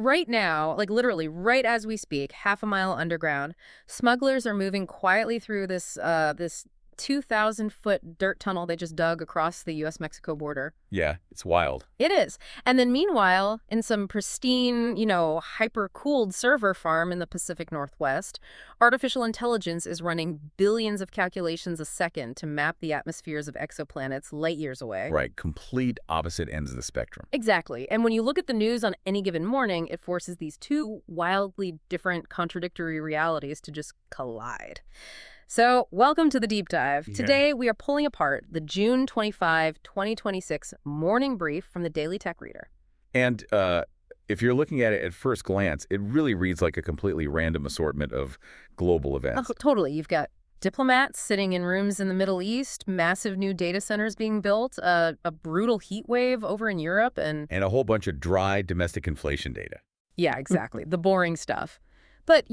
Right now, like literally right as we speak, half a mile underground, smugglers are moving quietly through this 2,000-foot dirt tunnel they just dug across the U.S.-Mexico border. Yeah, it's wild. It is. And then meanwhile, in some pristine, hyper-cooled server farm in the Pacific Northwest, artificial intelligence is running billions of calculations a second to map the atmospheres of exoplanets light years away. Right, complete opposite ends of the spectrum. Exactly. And when you look at the news on any given morning, it forces these two wildly different, contradictory realities to just collide. So, welcome to the deep dive. Yeah. Today, we are pulling apart the June 25, 2026 morning brief from the Daily Tech Reader. And if you're looking at it at first glance, it really reads like a completely random assortment of global events. Oh, totally. You've got diplomats sitting in rooms in the Middle East, massive new data centers being built, a brutal heat wave over in Europe, and a whole bunch of dry domestic inflation data. yeah, exactly. The boring stuff. But,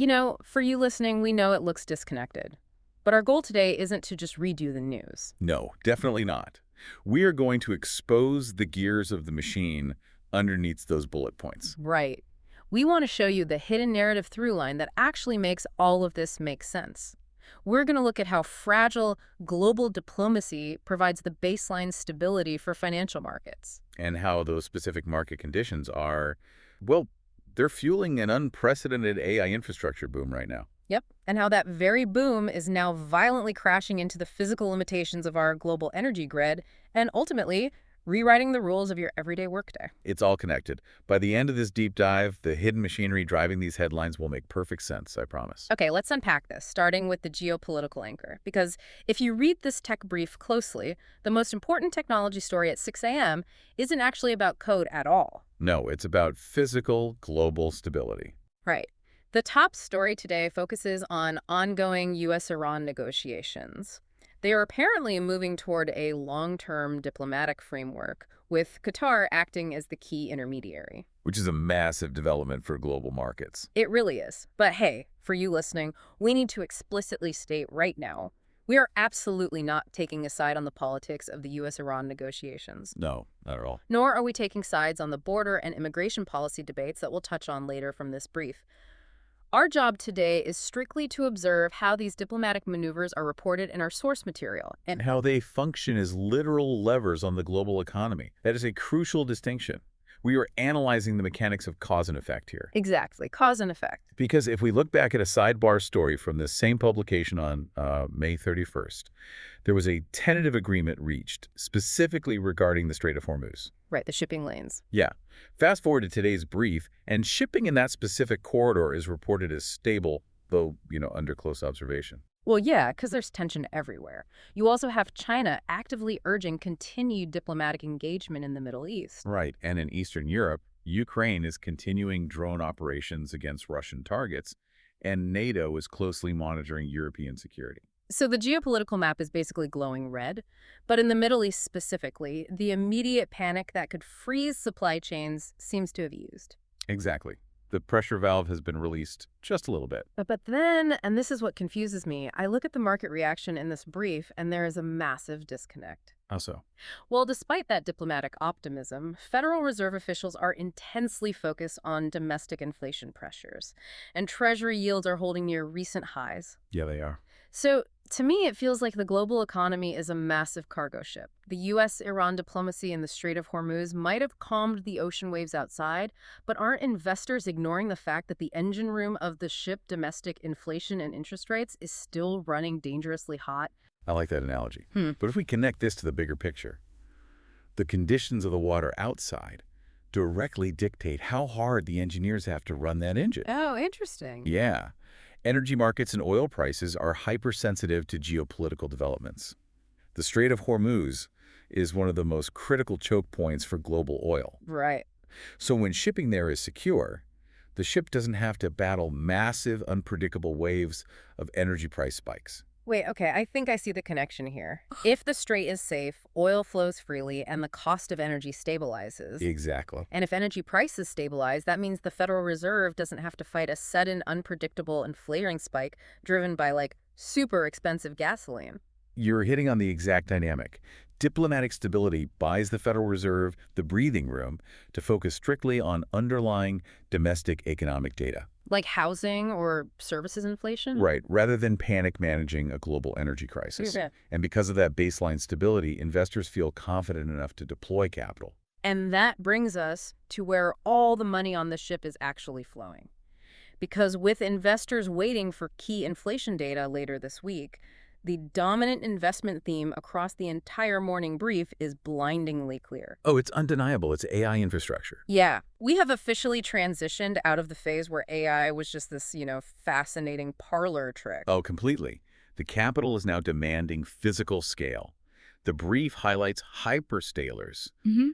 for you listening, we know it looks disconnected. But our goal today isn't to just redo the news. No, definitely not. We are going to expose the gears of the machine underneath those bullet points. Right. We want to show you the hidden narrative through line that actually makes all of this make sense. We're going to look at how fragile global diplomacy provides the baseline stability for financial markets. And how those specific market conditions are, well, they're fueling an unprecedented AI infrastructure boom right now. Yep, and how that very boom is now violently crashing into the physical limitations of our global energy grid and ultimately rewriting the rules of your everyday workday. It's all connected. By the end of this deep dive, the hidden machinery driving these headlines will make perfect sense, I promise. Okay, let's unpack this, starting with the geopolitical anchor. Because if you read this tech brief closely, the most important technology story at 6 a.m. isn't actually about code at all. No, it's about physical global stability. Right. The top story today focuses on ongoing U.S.-Iran negotiations. They are apparently moving toward a long-term diplomatic framework, with Qatar acting as the key intermediary. Which is a massive development for global markets. It really is. But hey, for you listening, we need to explicitly state right now, we are absolutely not taking a side on the politics of the U.S.-Iran negotiations. No, not at all. Nor are we taking sides on the border and immigration policy debates that we'll touch on later from this brief. Our job today is strictly to observe how these diplomatic maneuvers are reported in our source material And how they function as literal levers on the global economy. That is a crucial distinction. We are analyzing the mechanics of cause and effect here. Exactly, cause and effect. Because if we look back at a sidebar story from this same publication on May 31st, there was a tentative agreement reached specifically regarding the Strait of Hormuz. Right, the shipping lanes. Yeah. Fast forward to today's brief, and shipping in that specific corridor is reported as stable, though, under close observation. Well, yeah, because there's tension everywhere. You also have China actively urging continued diplomatic engagement in the Middle East. Right, and in Eastern Europe, Ukraine is continuing drone operations against Russian targets, and NATO is closely monitoring European security. So the geopolitical map is basically glowing red, but in the Middle East specifically, the immediate panic that could freeze supply chains seems to have eased. Exactly. The pressure valve has been released just a little bit. But then, and this is what confuses me, I look at the market reaction in this brief and there is a massive disconnect. How so? Well, despite that diplomatic optimism, Federal Reserve officials are intensely focused on domestic inflation pressures, and Treasury yields are holding near recent highs. Yeah, they are. So, to me, it feels like the global economy is a massive cargo ship. The U.S.-Iran diplomacy in the Strait of Hormuz might have calmed the ocean waves outside, but aren't investors ignoring the fact that the engine room of the ship, domestic inflation and interest rates, is still running dangerously hot? I like that analogy. But if we connect this to the bigger picture, the conditions of the water outside directly dictate how hard the engineers have to run that engine. Oh, interesting. Yeah. Energy markets and oil prices are hypersensitive to geopolitical developments. The Strait of Hormuz is one of the most critical choke points for global oil. Right. So when shipping there is secure, the ship doesn't have to battle massive, unpredictable waves of energy price spikes. Wait, okay, I think I see the connection here. If the strait is safe, oil flows freely, and the cost of energy stabilizes. Exactly. And if energy prices stabilize, that means the Federal Reserve doesn't have to fight a sudden, unpredictable and flaring spike driven by, super expensive gasoline. You're hitting on the exact dynamic. Diplomatic stability buys the Federal Reserve the breathing room to focus strictly on underlying domestic economic data. Like housing or services inflation? Right, rather than panic managing a global energy crisis. Yeah. And because of that baseline stability, investors feel confident enough to deploy capital. And that brings us to where all the money on the ship is actually flowing. Because with investors waiting for key inflation data later this week, the dominant investment theme across the entire morning brief is blindingly clear. Oh, it's undeniable. It's AI infrastructure. Yeah, we have officially transitioned out of the phase where AI was just this, fascinating parlor trick. Oh, completely. The capital is now demanding physical scale. The brief highlights hyperscalers,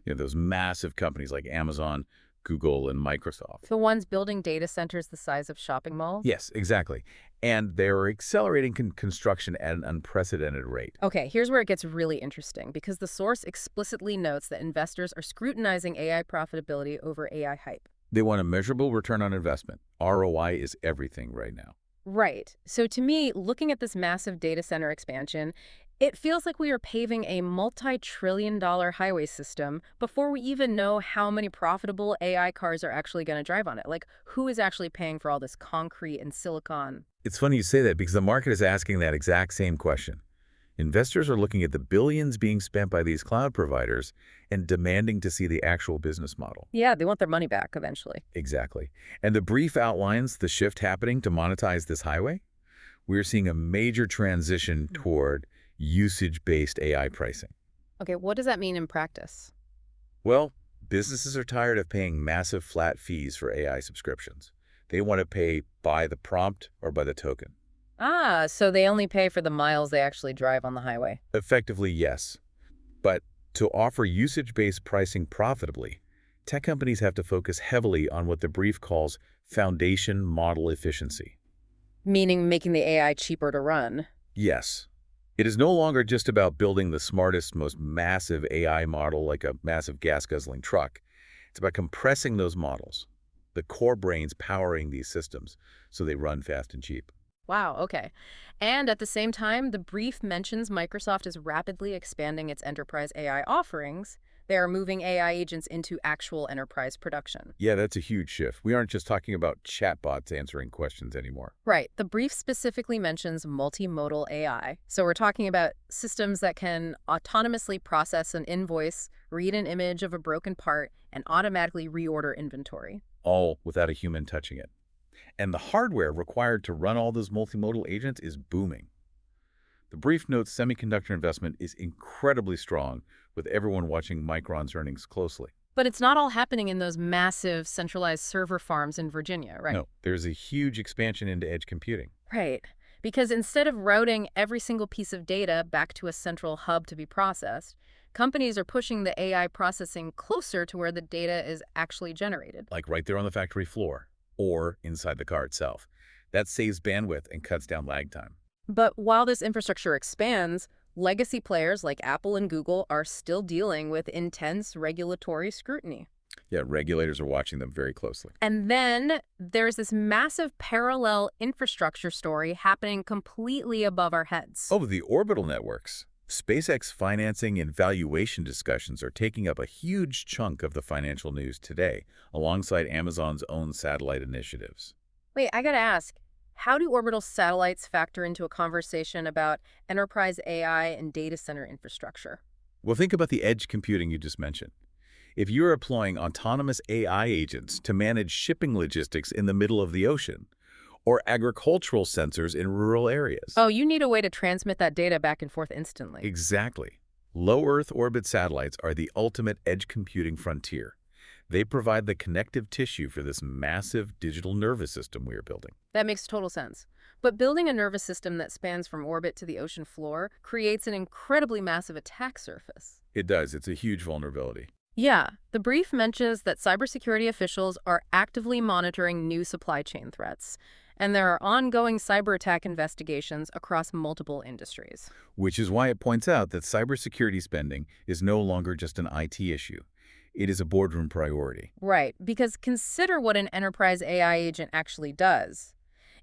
those massive companies like Amazon, Google, and Microsoft. The ones building data centers the size of shopping malls? Yes, exactly. And they're accelerating construction at an unprecedented rate. Okay, here's where it gets really interesting, because the source explicitly notes that investors are scrutinizing AI profitability over AI hype. They want a measurable return on investment. ROI is everything right now. Right. So to me, looking at this massive data center expansion, it feels like we are paving a multi-trillion-dollar highway system before we even know how many profitable AI cars are actually going to drive on it. Like, who is actually paying for all this concrete and silicon? It's funny you say that because the market is asking that exact same question. Investors are looking at the billions being spent by these cloud providers and demanding to see the actual business model. Yeah, they want their money back eventually. Exactly. And the brief outlines the shift happening to monetize this highway. We're seeing a major transition toward usage-based AI pricing. Okay, what does that mean in practice? Well, businesses are tired of paying massive flat fees for AI subscriptions. They want to pay by the prompt or by the token. Ah, so they only pay for the miles they actually drive on the highway. Effectively, yes. But to offer usage-based pricing profitably, tech companies have to focus heavily on what the brief calls foundation model efficiency. Meaning making the AI cheaper to run. Yes. It is no longer just about building the smartest, most massive AI model like a massive gas-guzzling truck. It's about compressing those models, the core brains powering these systems, so they run fast and cheap. Wow, okay. And at the same time, the brief mentions Microsoft is rapidly expanding its enterprise AI offerings. They are moving AI agents into actual enterprise production. Yeah, that's a huge shift. We aren't just talking about chatbots answering questions anymore. Right. The brief specifically mentions multimodal AI. So we're talking about systems that can autonomously process an invoice, read an image of a broken part, and automatically reorder inventory. All without a human touching it. And the hardware required to run all those multimodal agents is booming. The brief notes semiconductor investment is incredibly strong, with everyone watching Micron's earnings closely. But it's not all happening in those massive centralized server farms in Virginia, right? No, there's a huge expansion into edge computing. Right. Because instead of routing every single piece of data back to a central hub to be processed, companies are pushing the AI processing closer to where the data is actually generated. Like right there on the factory floor, or inside the car itself. That saves bandwidth and cuts down lag time. But while this infrastructure expands, legacy players like Apple and Google are still dealing with intense regulatory scrutiny. Yeah, regulators are watching them very closely. And then there's this massive parallel infrastructure story happening completely above our heads. Oh, the orbital networks. SpaceX financing and valuation discussions are taking up a huge chunk of the financial news today, alongside Amazon's own satellite initiatives. Wait, I gotta ask, how do orbital satellites factor into a conversation about enterprise AI and data center infrastructure? Well, think about the edge computing you just mentioned. If you're employing autonomous AI agents to manage shipping logistics in the middle of the ocean, or agricultural sensors in rural areas. Oh, you need a way to transmit that data back and forth instantly. Exactly. Low Earth orbit satellites are the ultimate edge computing frontier. They provide the connective tissue for this massive digital nervous system we are building. That makes total sense. But building a nervous system that spans from orbit to the ocean floor creates an incredibly massive attack surface. It does. It's a huge vulnerability. Yeah, the brief mentions that cybersecurity officials are actively monitoring new supply chain threats, and there are ongoing cyber attack investigations across multiple industries. Which is why it points out that cybersecurity spending is no longer just an IT issue. It is a boardroom priority. Right, because consider what an enterprise AI agent actually does.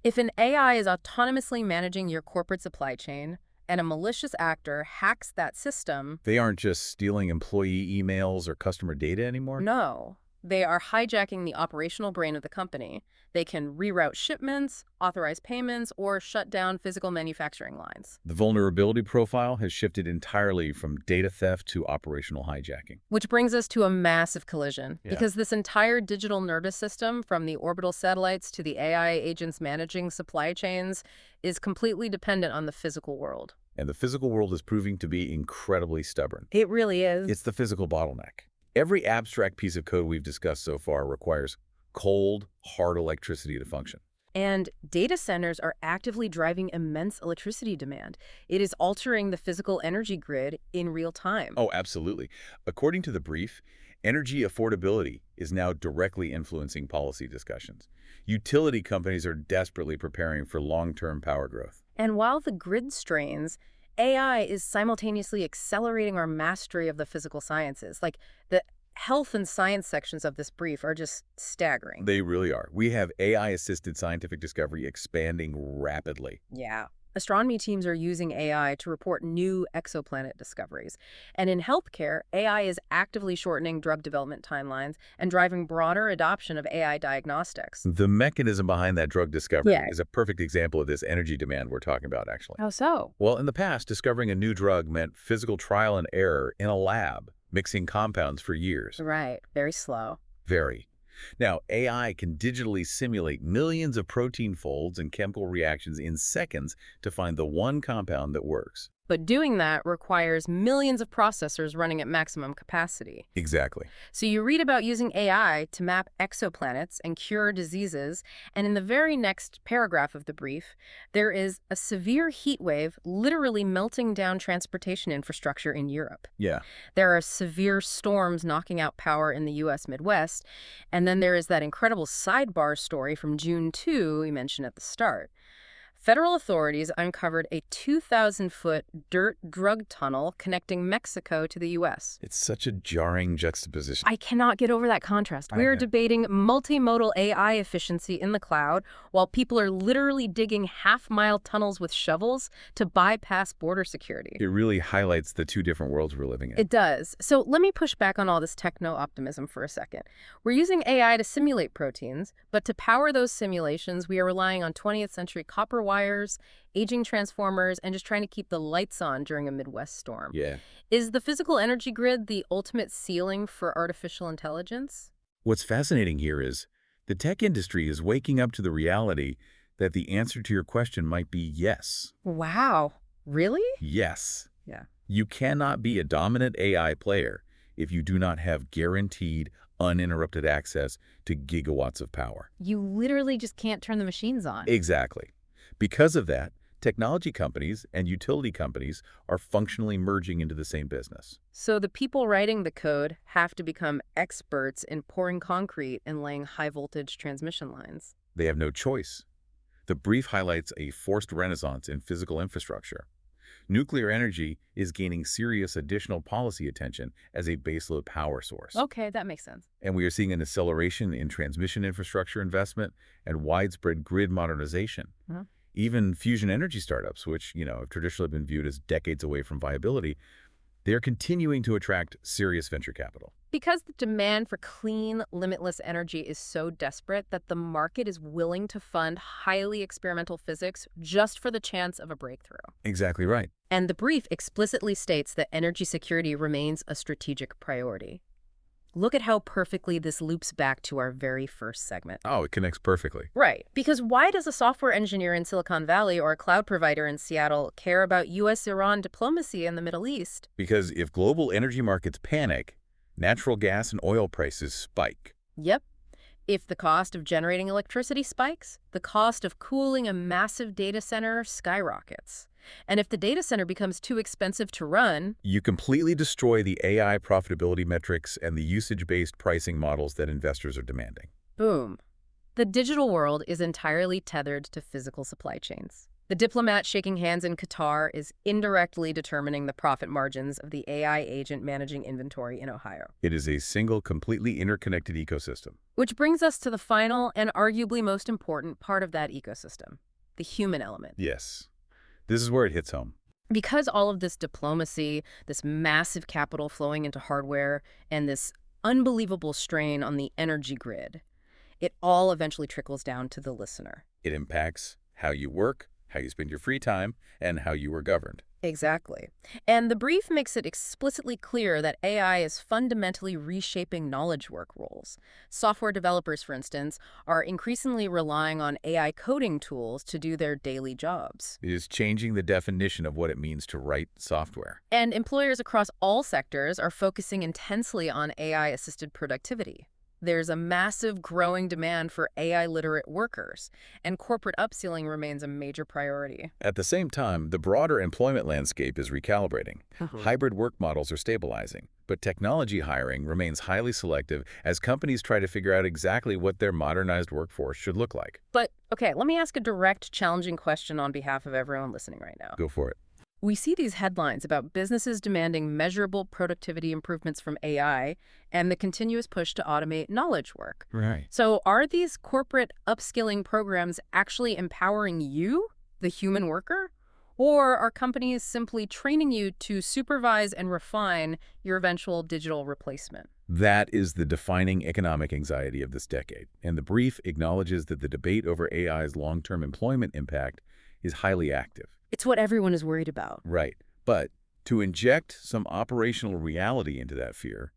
If an AI is autonomously managing your corporate supply chain, and a malicious actor hacks that system, They aren't just stealing employee emails or customer data anymore? no, they are hijacking the operational brain of the company. They can reroute shipments, authorize payments, or shut down physical manufacturing lines. The vulnerability profile has shifted entirely from data theft to operational hijacking. Which brings us to a massive collision, Yeah. because this entire digital nervous system, from the orbital satellites to the AI agents managing supply chains, is completely dependent on the physical world. And the physical world is proving to be incredibly stubborn. It really is. It's the physical bottleneck. Every abstract piece of code we've discussed so far requires cold, hard electricity to function. And data centers are actively driving immense electricity demand. It is altering the physical energy grid in real time. Oh, absolutely. According to the brief, energy affordability is now directly influencing policy discussions. Utility companies are desperately preparing for long-term power growth. And while the grid strains, AI is simultaneously accelerating our mastery of the physical sciences. Like, the health and science sections of this brief are just staggering. They really are. We have AI-assisted scientific discovery expanding rapidly. Yeah. Astronomy teams are using AI to report new exoplanet discoveries. And in healthcare, AI is actively shortening drug development timelines and driving broader adoption of AI diagnostics. The mechanism behind that drug discovery Yeah. is a perfect example of this energy demand we're talking about, actually. How so? Well, in the past, discovering a new drug meant physical trial and error in a lab, mixing compounds for years. Right. Very slow. Very. Now, AI can digitally simulate millions of protein folds and chemical reactions in seconds to find the one compound that works. But doing that requires millions of processors running at maximum capacity. Exactly. So you read about using AI to map exoplanets and cure diseases, and in the very next paragraph of the brief, there is a severe heat wave literally melting down transportation infrastructure in Europe. Yeah. There are severe storms knocking out power in the U.S. Midwest, and then there is that incredible sidebar story from June 2 we mentioned at the start. Federal authorities uncovered a 2,000-foot dirt drug tunnel connecting Mexico to the U.S. It's such a jarring juxtaposition. I cannot get over that contrast. I We're know. debating multimodal AI efficiency in the cloud while people are literally digging half-mile tunnels with shovels to bypass border security. It really highlights the two different worlds we're living in. It does. So let me push back on all this techno-optimism for a second. We're using AI to simulate proteins, but to power those simulations, we are relying on 20th century copper wires, aging transformers, and just trying to keep the lights on during a Midwest storm. Yeah. Is the physical energy grid the ultimate ceiling for artificial intelligence? What's fascinating here is the tech industry is waking up to the reality that the answer to your question might be yes. Wow. Really? Yes. Yeah. You cannot be a dominant AI player if you do not have guaranteed, uninterrupted access to gigawatts of power. You literally just can't turn the machines on. Exactly. Because of that, technology companies and utility companies are functionally merging into the same business. So the people writing the code have to become experts in pouring concrete and laying high-voltage transmission lines. They have no choice. The brief highlights a forced renaissance in physical infrastructure. Nuclear energy is gaining serious additional policy attention as a baseload power source. Okay, that makes sense. And we are seeing an acceleration in transmission infrastructure investment and widespread grid modernization. Uh-huh. Even fusion energy startups, which, have traditionally been viewed as decades away from viability, they are continuing to attract serious venture capital. Because the demand for clean, limitless energy is so desperate that the market is willing to fund highly experimental physics just for the chance of a breakthrough. Exactly right. And the brief explicitly states that energy security remains a strategic priority. Look at how perfectly this loops back to our very first segment. Oh, it connects perfectly. Right. Because why does a software engineer in Silicon Valley or a cloud provider in Seattle care about U.S.-Iran diplomacy in the Middle East? Because if global energy markets panic, natural gas and oil prices spike. Yep. If the cost of generating electricity spikes, the cost of cooling a massive data center skyrockets. And if the data center becomes too expensive to run, You completely destroy the AI profitability metrics and the usage-based pricing models that investors are demanding. boom. The digital world is entirely tethered to physical supply chains. The diplomat shaking hands in Qatar is indirectly determining the profit margins of the AI agent managing inventory in Ohio. It is a single, completely interconnected ecosystem. Which brings us to the final and arguably most important part of that ecosystem, the human element. Yes. This is where it hits home. Because all of this diplomacy, this massive capital flowing into hardware, and this unbelievable strain on the energy grid, it all eventually trickles down to the listener. It impacts how you work, how you spend your free time, and how you are governed. Exactly. And the brief makes it explicitly clear that AI is fundamentally reshaping knowledge work roles. Software developers, for instance, are increasingly relying on AI coding tools to do their daily jobs. It is changing the definition of what it means to write software. And employers across all sectors are focusing intensely on AI-assisted productivity. There's a massive growing demand for AI-literate workers, and corporate upskilling remains a major priority. At the same time, the broader employment landscape is recalibrating. Mhm. Hybrid work models are stabilizing, but technology hiring remains highly selective as companies try to figure out exactly what their modernized workforce should look like. But, okay, let me ask a direct, challenging question on behalf of everyone listening right now. Go for it. We see these headlines about businesses demanding measurable productivity improvements from AI and the continuous push to automate knowledge work. Right. So are these corporate upskilling programs actually empowering you, the human worker? Or are companies simply training you to supervise and refine your eventual digital replacement? That is the defining economic anxiety of this decade, and the brief acknowledges that the debate over AI's long-term employment impact is highly active. It's what everyone is worried about. Right. But to inject some operational reality into that fear,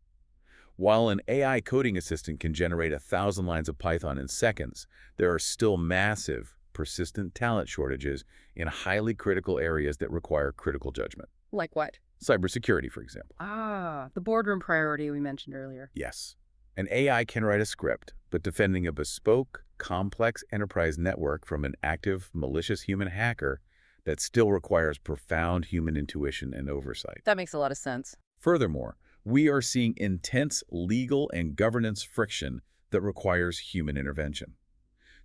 while an AI coding assistant can generate 1,000 lines of Python in seconds, there are still massive, persistent talent shortages in highly critical areas that require critical judgment. Like what? Cybersecurity, for example. Ah, the boardroom priority we mentioned earlier. Yes. An AI can write a script, but defending a bespoke, complex enterprise network from an active, malicious human hacker that still requires profound human intuition and oversight. That makes a lot of sense. Furthermore, we are seeing intense legal and governance friction that requires human intervention.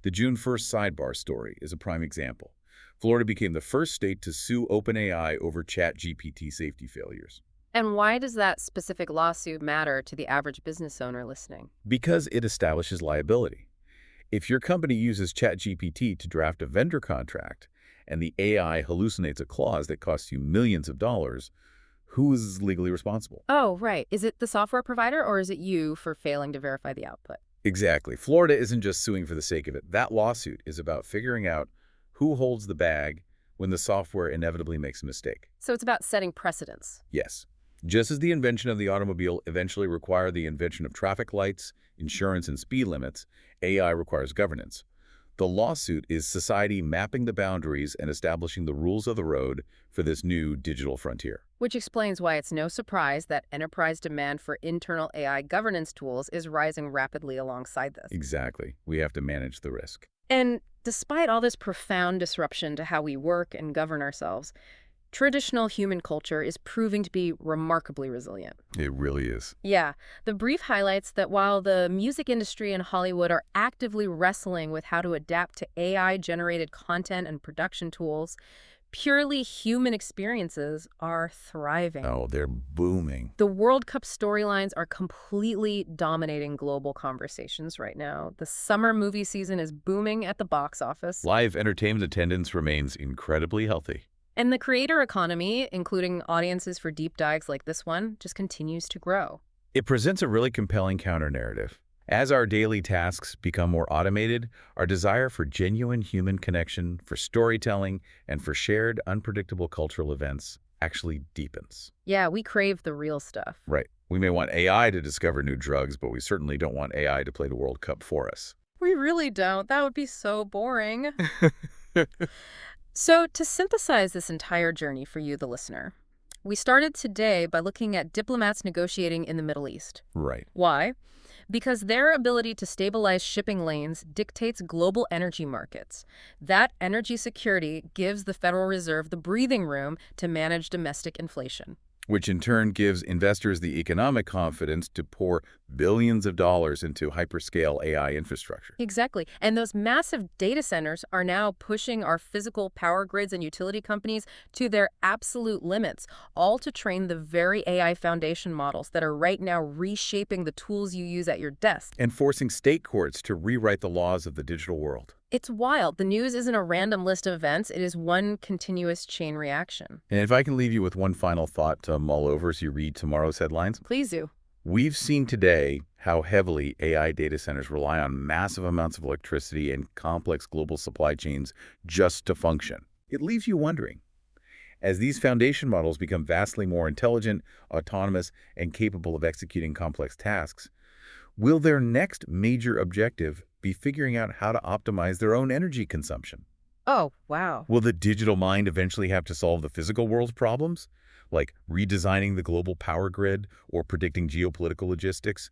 The June 1st sidebar story is a prime example. Florida became the first state to sue OpenAI over ChatGPT safety failures. And why does that specific lawsuit matter to the average business owner listening? Because it establishes liability. If your company uses ChatGPT to draft a vendor contract, and the AI hallucinates a clause that costs you millions of dollars, who is legally responsible? Oh, right. Is it the software provider or is it you for failing to verify the output? Exactly. Florida isn't just suing for the sake of it. That lawsuit is about figuring out who holds the bag when the software inevitably makes a mistake. So it's about setting precedents. Yes. Just as the invention of the automobile eventually required the invention of traffic lights, insurance, and speed limits, AI requires governance. The lawsuit is society mapping the boundaries and establishing the rules of the road for this new digital frontier. Which explains why it's no surprise that enterprise demand for internal AI governance tools is rising rapidly alongside this. Exactly. We have to manage the risk. And despite all this profound disruption to how we work and govern ourselves, traditional human culture is proving to be remarkably resilient. It really is. Yeah, the brief highlights that while the music industry and Hollywood are actively wrestling with how to adapt to AI-generated content and production tools, purely human experiences are thriving. Oh, they're booming. The World Cup storylines are completely dominating global conversations right now. The summer movie season is booming at the box office. Live entertainment attendance remains incredibly healthy. And the creator economy, including audiences for deep dives like this one, just continues to grow. It presents a really compelling counter-narrative. As our daily tasks become more automated, our desire for genuine human connection, for storytelling, and for shared, unpredictable cultural events actually deepens. Yeah, we crave the real stuff. Right. We may want AI to discover new drugs, but we certainly don't want AI to play the World Cup for us. We really don't. That would be so boring. So to synthesize this entire journey for you, the listener, we started today by looking at diplomats negotiating in the Middle East. Right. Why? Because their ability to stabilize shipping lanes dictates global energy markets. That energy security gives the Federal Reserve the breathing room to manage domestic inflation. Which in turn gives investors the economic confidence to pour billions of dollars into hyperscale AI infrastructure. Exactly. And those massive data centers are now pushing our physical power grids and utility companies to their absolute limits, all to train the very AI foundation models that are right now reshaping the tools you use at your desk. And forcing state courts to rewrite the laws of the digital world. It's wild. The news isn't a random list of events. It is one continuous chain reaction. And if I can leave you with one final thought to mull over as you read tomorrow's headlines, Please do. we've seen today how heavily AI data centers rely on massive amounts of electricity and complex global supply chains just to function. It leaves you wondering, as these foundation models become vastly more intelligent, autonomous, and capable of executing complex tasks, will their next major objective be figuring out how to optimize their own energy consumption? Oh, wow. Will the digital mind eventually have to solve the physical world's problems, like redesigning the global power grid or predicting geopolitical logistics,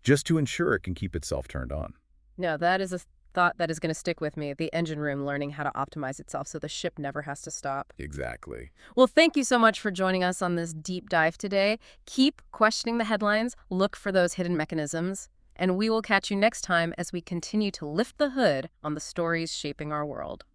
just to ensure it can keep itself turned on? No, that is a thought that is going to stick with me. The engine room learning how to optimize itself so the ship never has to stop. Exactly. Well, thank you so much for joining us on this deep dive today. Keep questioning the headlines, look for those hidden mechanisms, and we will catch you next time as we continue to lift the hood on the stories shaping our world.